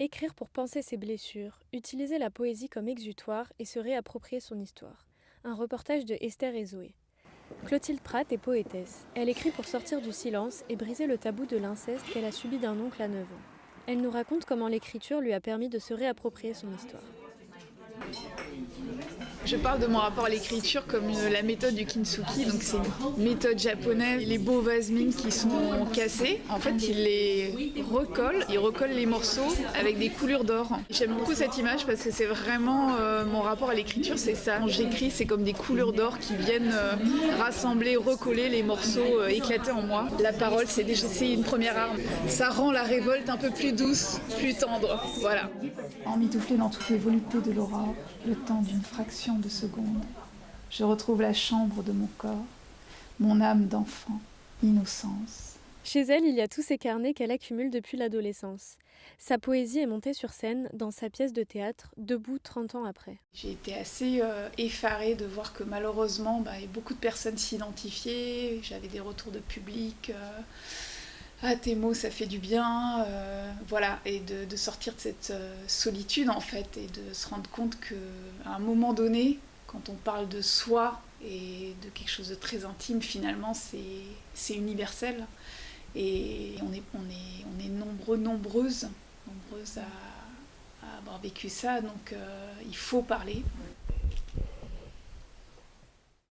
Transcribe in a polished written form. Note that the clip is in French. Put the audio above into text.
Écrire pour penser ses blessures, utiliser la poésie comme exutoire et se réapproprier son histoire. Un reportage de Esther et Zoé. Clotilde Pratt est poétesse. Elle écrit pour sortir du silence et briser le tabou de l'inceste qu'elle a subi d'un oncle à 9 ans. Elle nous raconte comment l'écriture lui a permis de se réapproprier son histoire. Je parle de mon rapport à l'écriture comme la méthode du kintsugi, donc c'est une méthode japonaise. Les beaux vases ming qui sont cassés, en fait, il recolle les morceaux avec des coulures d'or. J'aime beaucoup cette image parce que c'est vraiment mon rapport à l'écriture, c'est ça. Quand j'écris, c'est comme des coulures d'or qui viennent rassembler, recoller les morceaux éclatés en moi. La parole, c'est une première arme. Ça rend la révolte un peu plus douce, plus tendre. Voilà. Emmitouflé dans toutes les voluptés de l'aurore, le temps d'une fraction de seconde, je retrouve la chambre de mon corps, mon âme d'enfant, innocence. Chez elle, il y a tous ces carnets qu'elle accumule depuis l'adolescence. Sa poésie est montée sur scène dans sa pièce de théâtre, Debout 30 ans après. J'ai été assez effarée de voir que malheureusement, beaucoup de personnes s'identifiaient, j'avais des retours de public. Ah, tes mots, ça fait du bien, voilà, et de sortir de cette solitude en fait, et de se rendre compte qu'à un moment donné, quand on parle de soi et de quelque chose de très intime, finalement, c'est universel. Et on est nombreuses à avoir vécu ça, donc il faut parler,